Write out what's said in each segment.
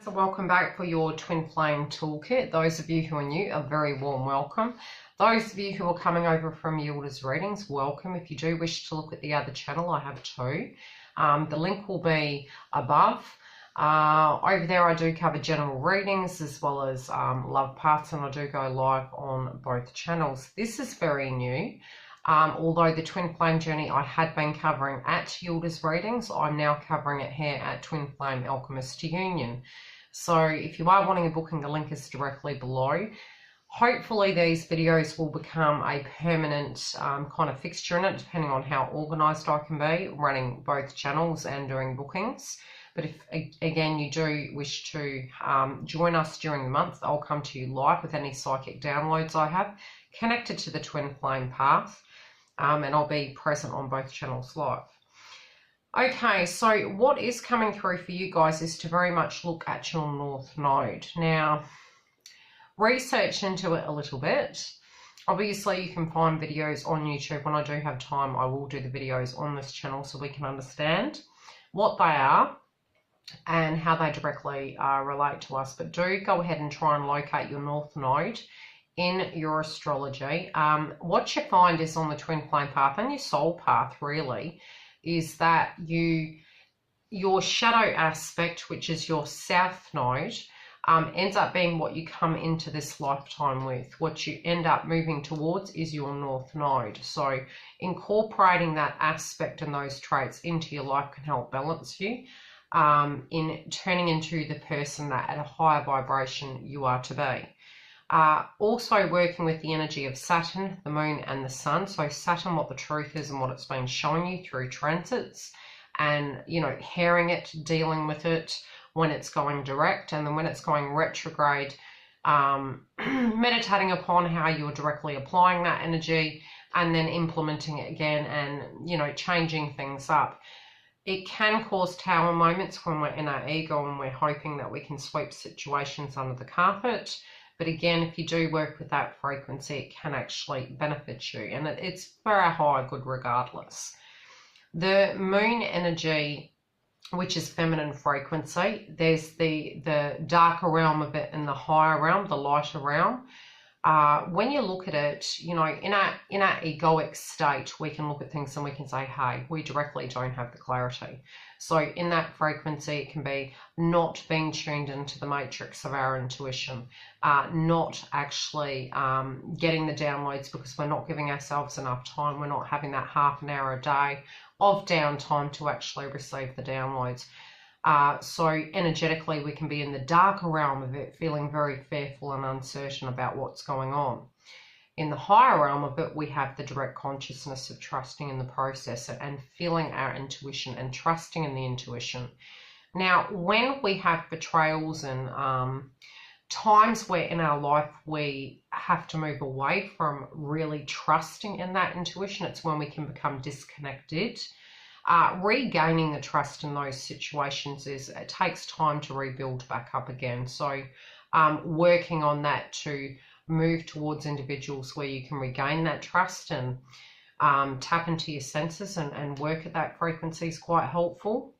So welcome back for your Twin Flame Toolkit. Those of you who are new, a very warm welcome. Those of you who are coming over from Yilda's Readings, welcome. If you do wish to look at the other channel, I have two. The link will be above. Over there I do cover general readings as well as love paths, and I do go live on both channels. This is very new. Although the Twin Flame journey I had been covering at Yilda's Readings, I'm now covering it here at Twin Flame Alchemist Union. So if you are wanting a booking, the link is directly below. Hopefully these videos will become a permanent kind of fixture in it, depending on how organised I can be, running both channels and doing bookings. But if, again, you do wish to join us during the month, I'll come to you live with any psychic downloads I have connected to the Twin Flame path, and I'll be present on both channels live. Okay, so what is coming through for you guys is to very much look at your North Node. Now, research into it a little bit. Obviously, you can find videos on YouTube. When I do have time, I will do the videos on this channel so we can understand what they are and how they directly relate to us. But do go ahead and try and locate your North Node in your astrology. What you find is on the Twin Flame path and your soul path, really, is that your shadow aspect, which is your South Node, ends up being what you come into this lifetime with. What you end up moving towards is your North Node. So incorporating that aspect and those traits into your life can help balance you in turning into the person that at a higher vibration you are to be. Also working with the energy of Saturn, the Moon and the Sun. So Saturn, what the truth is and what it's been showing you through transits, and, you know, hearing it, dealing with it when it's going direct, and then when it's going retrograde, meditating upon how you're directly applying that energy and then implementing it again and, you know, changing things up. It can cause tower moments when we're in our ego and we're hoping that we can sweep situations under the carpet. But again, if you do work with that frequency, it can actually benefit you. And it's for our higher good regardless. The moon energy, which is feminine frequency, there's the darker realm of it and the higher realm, the lighter realm. When you look at it, you know, in our egoic state, we can look at things and we can say, hey, we directly don't have the clarity. So in that frequency, it can be not being tuned into the matrix of our intuition, not actually getting the downloads because we're not giving ourselves enough time. We're not having that half an hour a day of downtime to actually receive the downloads. So energetically, we can be in the darker realm of it, feeling very fearful and uncertain about what's going on. In the higher realm of it, we have the direct consciousness of trusting in the process and feeling our intuition and trusting in the intuition. Now, when we have betrayals and times where in our life we have to move away from really trusting in that intuition, it's when we can become disconnected. Regaining the trust in those situations it takes time to rebuild back up again. So working on that to move towards individuals where you can regain that trust and tap into your senses and work at that frequency is quite helpful.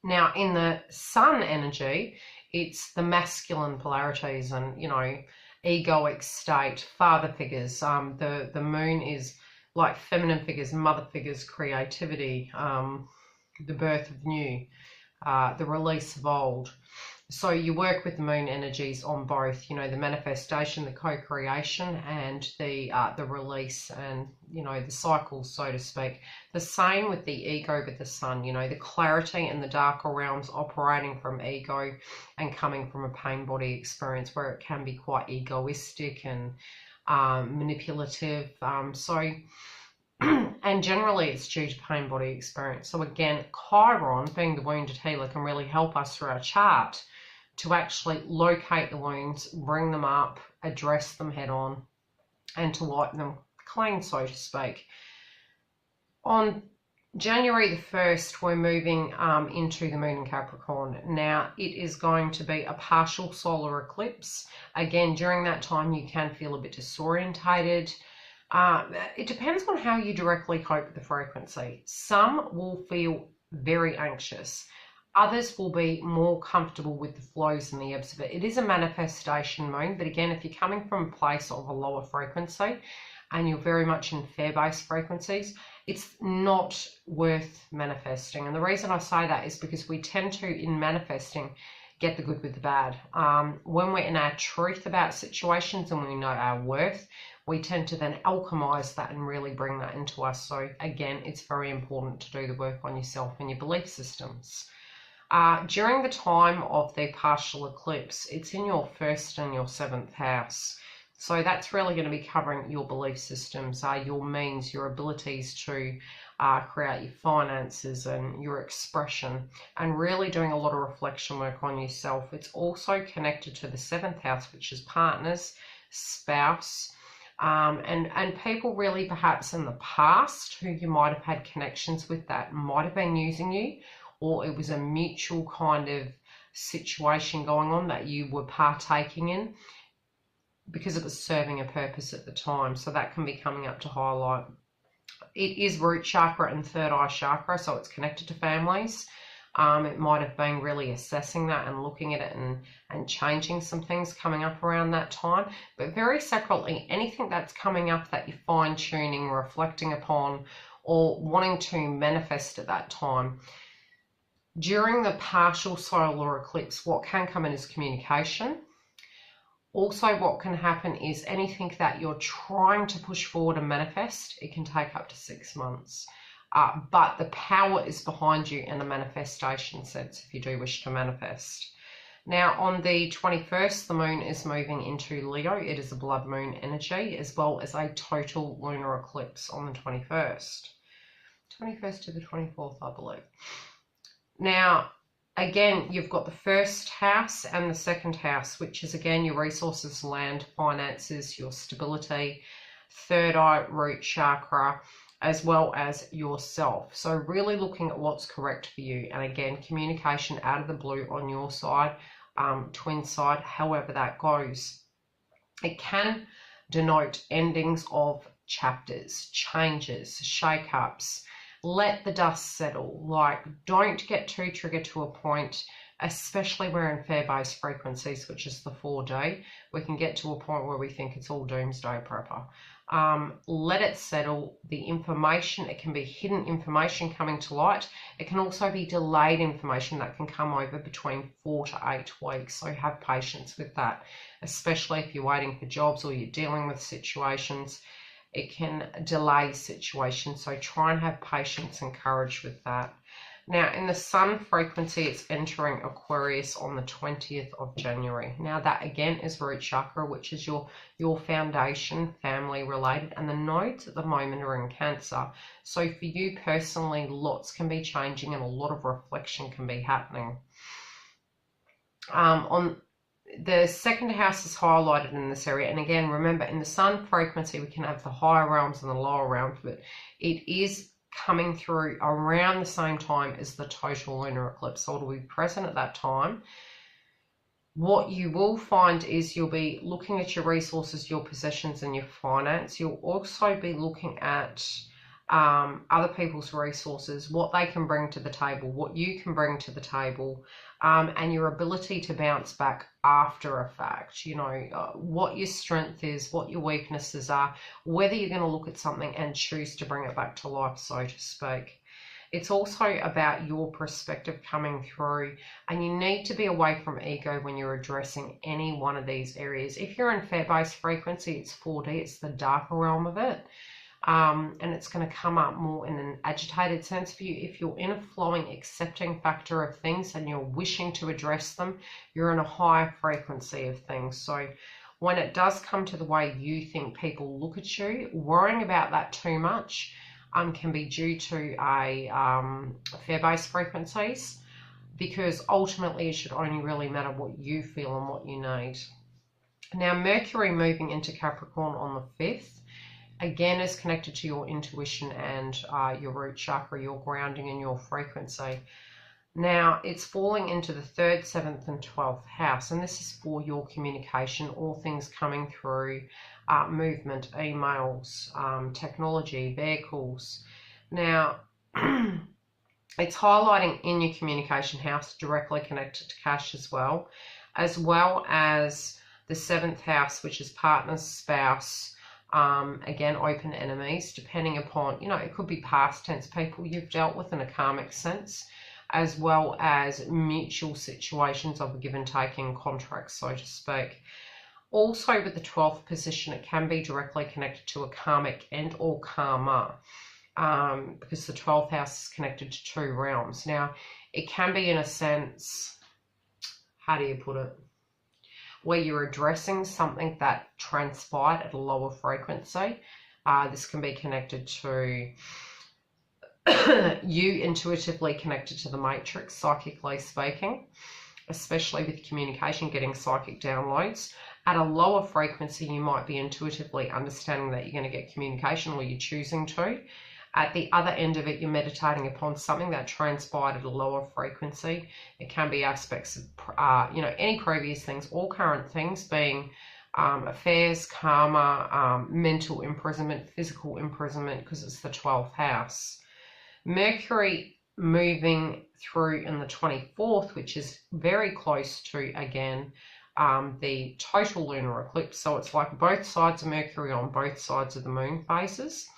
Now, in the sun energy, it's the masculine polarities and, you know, egoic state, father figures. The moon is like feminine figures, mother figures, creativity, the birth of new, the release of old. So you work with the moon energies on both, you know, the manifestation, the co-creation, and the release and, you know, the cycles, so to speak. The same with the ego with the sun, you know, the clarity in the darker realms operating from ego and coming from a pain body experience where it can be quite egoistic and manipulative. And generally it's due to pain body experience. So again, Chiron, being the wounded healer, can really help us through our chart to actually locate the wounds, bring them up, address them head on, and to wipe them clean, so to speak. On January the 1st, we're moving into the moon in Capricorn. Now, it is going to be a partial solar eclipse. Again, during that time, you can feel a bit disorientated. It depends on how you directly cope with the frequency. Some will feel very anxious. Others will be more comfortable with the flows and the ebbs of it. It is a manifestation moon, but again, if you're coming from a place of a lower frequency and you're very much in fair-based frequencies, it's not worth manifesting. And the reason I say that is because we tend to, in manifesting, get the good with the bad. When we're in our truth about situations and we know our worth, we tend to then alchemize that and really bring that into us. So again, it's very important to do the work on yourself and your belief systems. During the time of the partial eclipse, it's in your 1st and your 7th house. So that's really going to be covering your belief systems, your means, your abilities to create your finances and your expression, and really doing a lot of reflection work on yourself. It's also connected to the 7th house, which is partners, spouse, and people really perhaps in the past who you might have had connections with that might have been using you, or it was a mutual kind of situation going on that you were partaking in because it was serving a purpose at the time. So that can be coming up to highlight. It is root chakra and third eye chakra, so it's connected to families. It might have been really assessing that and looking at it and changing some things coming up around that time. But very separately, anything that's coming up that you're fine-tuning, reflecting upon, or wanting to manifest at that time. During the partial solar eclipse, what can come in is communication. Also, what can happen is anything that you're trying to push forward and manifest, it can take up to 6 months. But the power is behind you in the manifestation sense if you do wish to manifest. Now, on the 21st, the moon is moving into Leo. It is a blood moon energy, as well as a total lunar eclipse on the 21st. 21st to the 24th, I believe. Now, again, you've got the 1st house and the 2nd house, which is, again, your resources, land, finances, your stability, third eye, root chakra, as well as yourself. So really looking at what's correct for you. And again, communication out of the blue on your side, twin side, however that goes. It can denote endings of chapters, changes, shake-ups. Let the dust settle. Like, don't get too triggered to a point, especially we're in fair-based frequencies, which is the 4D. We can get to a point where we think it's all doomsday prepper. Let it settle. The information, it can be hidden information coming to light. It can also be delayed information that can come over between 4 to 8 weeks. So have patience with that, especially if you're waiting for jobs or you're dealing with situations. It can delay situations, so try and have patience and courage with that. Now, in the sun frequency, it's entering Aquarius on the 20th of January. Now, that again is root chakra, which is your foundation, family related, and the nodes at the moment are in Cancer. So for you personally, lots can be changing and a lot of reflection can be happening. On the 2nd house is highlighted in this area, and again, remember, in the sun frequency we can have the higher realms and the lower realms, but it is coming through around the same time as the total lunar eclipse, so it'll be present at that time. What you will find is you'll be looking at your resources, your possessions, and your finance. You'll also be looking at other people's resources, what they can bring to the table, what you can bring to the table, and your ability to bounce back after a fact. You know, what your strength is, what your weaknesses are, whether you're going to look at something and choose to bring it back to life, so to speak. It's also about your perspective coming through, and you need to be away from ego when you're addressing any one of these areas. If you're in fair-based frequency, it's 4D, it's the darker realm of it. And it's going to come up more in an agitated sense for you. If you're in a flowing, accepting factor of things and you're wishing to address them, you're in a higher frequency of things. So when it does come to the way you think people look at you, worrying about that too much can be due to a fair-based frequencies, because ultimately it should only really matter what you feel and what you need. Now, Mercury moving into Capricorn on the 5th, again, is connected to your intuition and your root chakra, your grounding and your frequency. Now, it's falling into the 3rd, 7th and 12th house, and this is for your communication, all things coming through movement, emails, technology, vehicles. Now, It's highlighting in your communication house directly connected to cash as well as the 7th house, which is partners, spouse, again, open enemies, depending upon, it could be past tense people you've dealt with in a karmic sense, as well as mutual situations of a give and take in contracts, so to speak. Also, with the 12th position, it can be directly connected to a karmic and or karma, because the 12th house is connected to 2 realms. Now, it can be in a sense, how do you put it, where you're addressing something that transpired at a lower frequency. This can be connected to you intuitively connected to the matrix, psychically speaking, especially with communication, getting psychic downloads. At a lower frequency, you might be intuitively understanding that you're going to get communication, or you're choosing to. At the other end of it, you're meditating upon something that transpired at a lower frequency. It can be aspects of, any previous things, all current things, being affairs, karma, mental imprisonment, physical imprisonment, because it's the 12th house. Mercury moving through in the 24th, which is very close to, again, the total lunar eclipse. So it's like both sides of Mercury on both sides of the moon phases.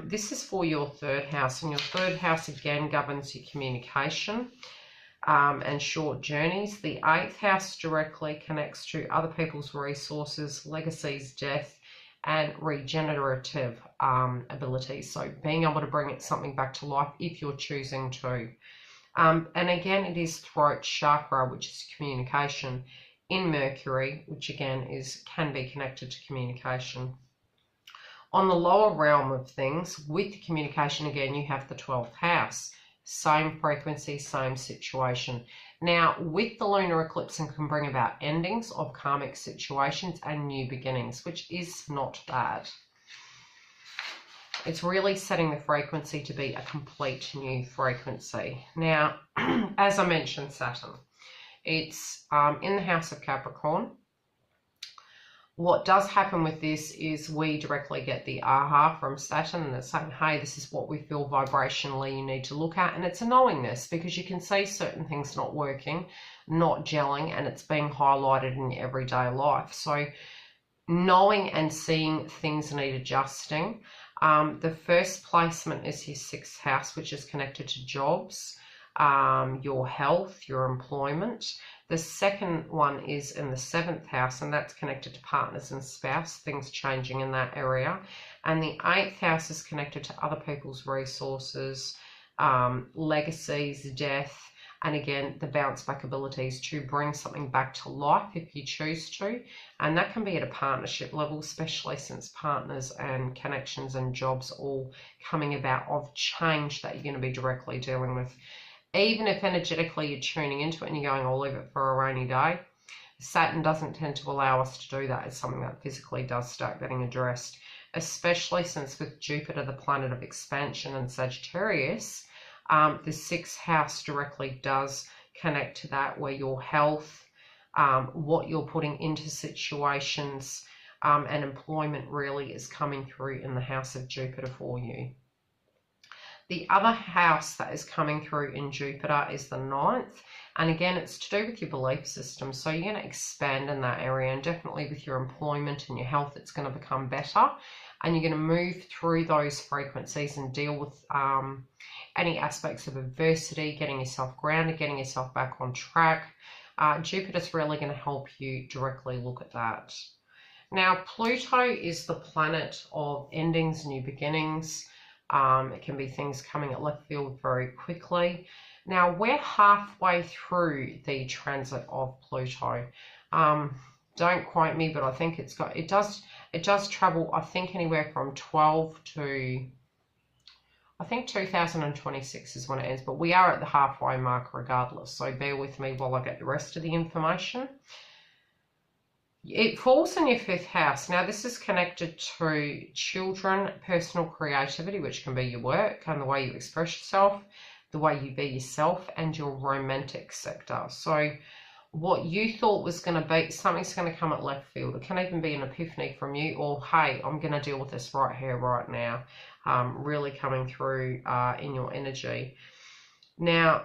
This is for your 3rd house, and your 3rd house again governs your communication and short journeys. The 8th house directly connects to other people's resources, legacies, death, and regenerative abilities. So being able to bring something back to life if you're choosing to. And again, it is throat chakra, which is communication in Mercury, which again can be connected to communication. On the lower realm of things, with the communication, again, you have the 12th house. Same frequency, same situation. Now, with the lunar eclipse, it can bring about endings of karmic situations and new beginnings, which is not bad. It's really setting the frequency to be a complete new frequency. Now, as I mentioned, Saturn, it's in the house of Capricorn. What does happen with this is we directly get the aha from Saturn, and it's saying, hey, this is what we feel vibrationally you need to look at. And it's a knowingness, because you can see certain things not working, not gelling, and it's being highlighted in your everyday life. So knowing and seeing things need adjusting. The first placement is your 6th house, which is connected to jobs, your health, your employment. The second one is in the 7th house, and that's connected to partners and spouse, things changing in that area. And the 8th house is connected to other people's resources, legacies, death, and again, the bounce back abilities to bring something back to life if you choose to. And that can be at a partnership level, especially since partners and connections and jobs all coming about of change that you're going to be directly dealing with. Even if energetically you're tuning into it and you're going, I'll leave it for a rainy day, Saturn doesn't tend to allow us to do that. It's something that physically does start getting addressed, especially since with Jupiter, the planet of expansion, and Sagittarius, the 6th house directly does connect to that, where your health, what you're putting into situations, and employment really is coming through in the house of Jupiter for you. The other house that is coming through in Jupiter is the 9th. And again, it's to do with your belief system. So you're going to expand in that area, and definitely with your employment and your health, it's going to become better. And you're going to move through those frequencies and deal with any aspects of adversity, getting yourself grounded, getting yourself back on track. Jupiter's really going to help you directly look at that. Now, Pluto is the planet of endings, new beginnings. It can be things coming at left field very quickly. Now, we're halfway through the transit of Pluto. Don't quote me, but I think it does travel, I think, anywhere from 12 to, I think 2026 is when it ends, but we are at the halfway mark regardless. So bear with me while I get the rest of the information. It falls in your 5th house. Now, this is connected to children, personal creativity, which can be your work and the way you express yourself, the way you be yourself, and your romantic sector. So what you thought was going to be, something's going to come at left field. It can even be an epiphany from you, or, hey, I'm going to deal with this right here, right now, really coming through in your energy. Now,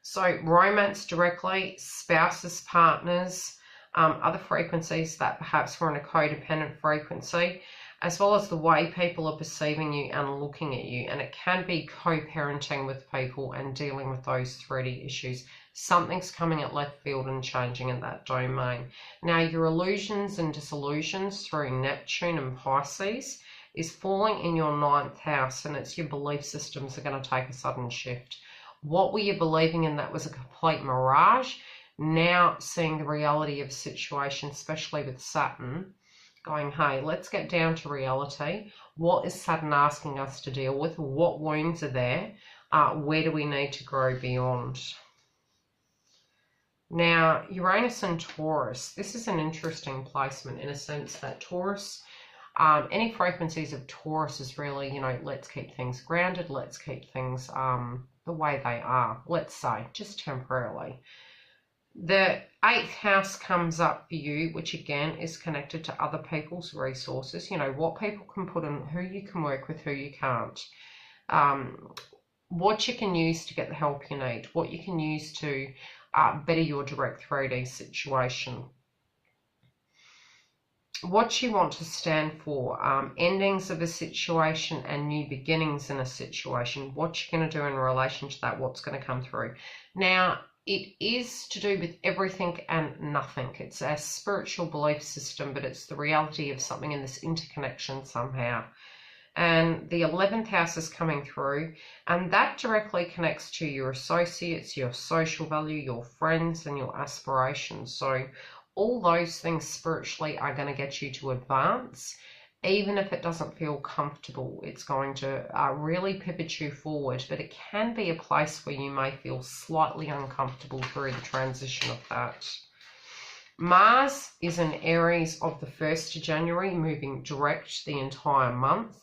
so romance directly, spouses, partners, other frequencies that perhaps we're in a codependent frequency, as well as the way people are perceiving you and looking at you. And it can be co-parenting with people and dealing with those 3D issues. Something's coming at left field and changing in that domain. Now, your illusions and disillusions through Neptune and Pisces is falling in your 9th house, and it's your belief systems are going to take a sudden shift. What were you believing in that was a complete mirage? Now seeing the reality of the situation, especially with Saturn, going, hey, let's get down to reality. What is Saturn asking us to deal with? What wounds are there? Where do we need to grow beyond? Now, Uranus and Taurus, this is an interesting placement in a sense that Taurus, any frequencies of Taurus is really, you know, let's keep things grounded, let's keep things the way they are, let's say, just temporarily. The 8th house comes up for you, which again is connected to other people's resources, you know, what people can put in, who you can work with, who you can't, what you can use to get the help you need, what you can use to better your direct 3D situation. What you want to stand for, endings of a situation and new beginnings in a situation, what you're going to do in relation to that, what's going to come through. Now, it is to do with everything and nothing. It's a spiritual belief system, but it's the reality of something in this interconnection somehow. And the 11th house is coming through, and that directly connects to your associates, your social value, your friends, and your aspirations. So all those things spiritually are going to get you to advance. Even if it doesn't feel comfortable, it's going to really pivot you forward. But it can be a place where you may feel slightly uncomfortable through the transition of that. Mars is in Aries of the 1st of January, moving direct the entire month.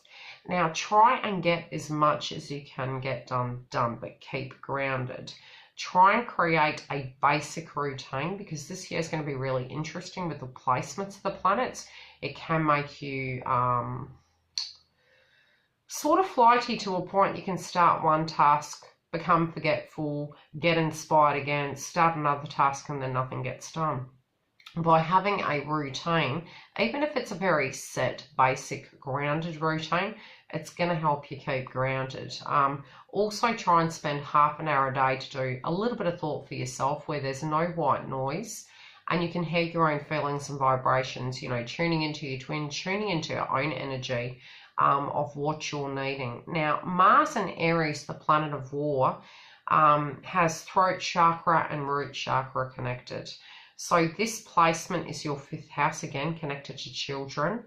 Now, try and get as much as you can get done, but keep grounded. Try and create a basic routine, because this year is going to be really interesting with the placements of the planets. It can make you sort of flighty to a point. You can start one task, become forgetful, get inspired again, start another task, and then nothing gets done. By having a routine, even if it's a very set, basic, grounded routine, it's going to help you keep grounded. Also, try and spend half an hour a day to do a little bit of thought for yourself where there's no white noise and you can hear your own feelings and vibrations, you know, tuning into your twin, tuning into your own energy of what you're needing. Now, Mars in Aries, the planet of war, has throat chakra and root chakra connected. So this placement is your 5th house, again, connected to children,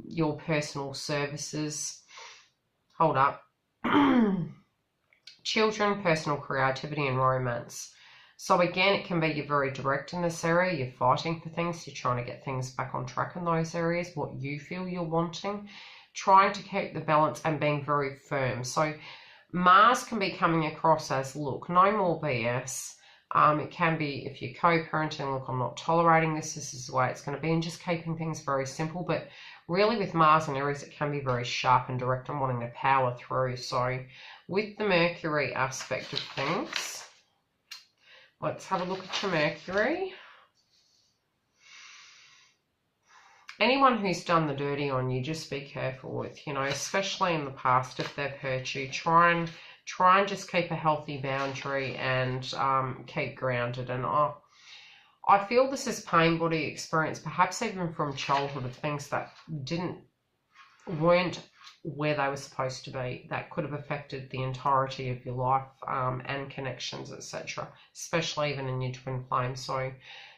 your personal services. Hold up. Children, personal creativity, and romance. So again, it can be you're very direct in this area. You're fighting for things. You're trying to get things back on track in those areas, what you feel you're wanting. Trying to keep the balance and being very firm. So Mars can be coming across as, look, no more BS. It can be if you're co-parenting, look, I'm not tolerating this. This is the way it's going to be, and just keeping things very simple. But really with Mars and Aries, it can be very sharp and direct and wanting to power through. So with the Mercury aspect of things, let's have a look at your Mercury. Anyone who's done the dirty on you, just be careful with, you know, especially in the past, if they've hurt you, try and just keep a healthy boundary and keep grounded. And I feel this is pain body experience, perhaps even from childhood, of things that weren't where they were supposed to be, that could have affected the entirety of your life and connections, etc., especially even in your twin flame. So,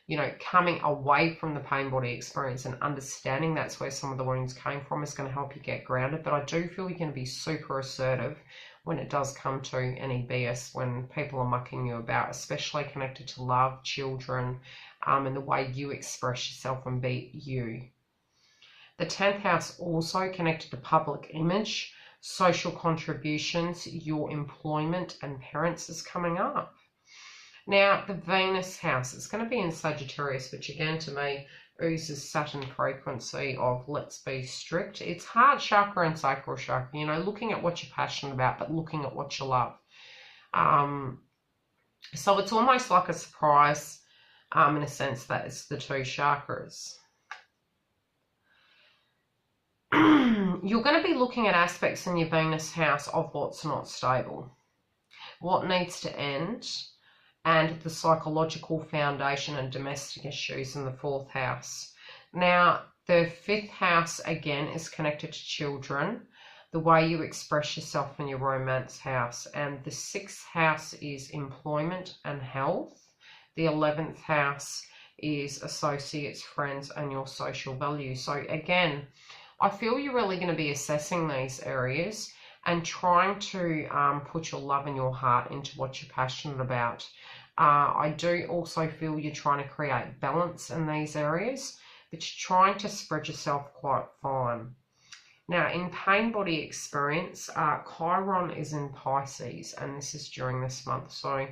you know, coming away from the pain body experience and understanding that's where some of the wounds came from is going to help you get grounded. But I do feel you're going to be super assertive when it does come to any BS, when people are mucking you about, especially connected to love, children, and the way you express yourself and be you. The 10th house also connected to public image, social contributions, your employment and parents is coming up. Now, the Venus house, it's going to be in Sagittarius, which again to me oozes Saturn frequency of let's be strict. It's heart chakra and sacral chakra, you know, looking at what you're passionate about, but looking at what you love. So it's almost like a surprise in a sense that it's the two chakras. You're going to be looking at aspects in your Venus house of what's not stable, what needs to end, and the psychological foundation and domestic issues in the 4th house. Now, the 5th house, again, is connected to children, the way you express yourself in your romance house. And the 6th house is employment and health. The 11th house is associates, friends, and your social values. So again, I feel you're really going to be assessing these areas and trying to put your love and your heart into what you're passionate about. I do also feel you're trying to create balance in these areas, but you're trying to spread yourself quite fine. Now, in pain body experience, Chiron is in Pisces, and this is during this month. So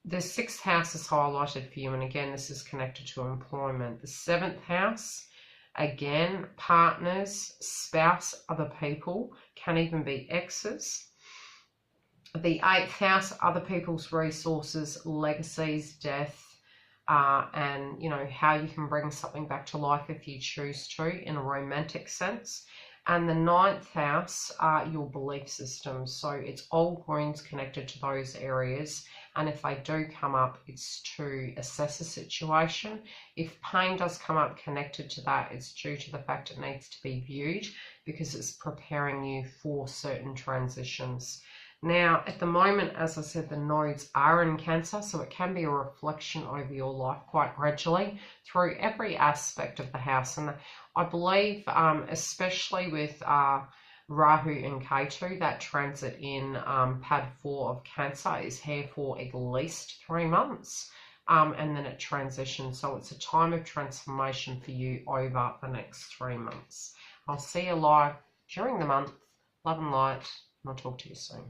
the 6th house is highlighted for you, and again, this is connected to employment. The 7th house, again, partners, spouse, other people, can even be exes. The 8th house, other people's resources, legacies, death, and, you know, how you can bring something back to life if you choose to in a romantic sense. And the 9th house are your belief systems. So it's old wounds connected to those areas. And if they do come up, it's to assess a situation. If pain does come up connected to that, it's due to the fact it needs to be viewed because it's preparing you for certain transitions. Now, at the moment, as I said, the nodes are in Cancer, so it can be a reflection over your life quite gradually through every aspect of the house. And I believe, especially with Rahu and Ketu, that transit in pad 4 of Cancer is here for at least 3 months, and then it transitions. So it's a time of transformation for you over the next 3 months. I'll see you live during the month. Love and light, and I'll talk to you soon.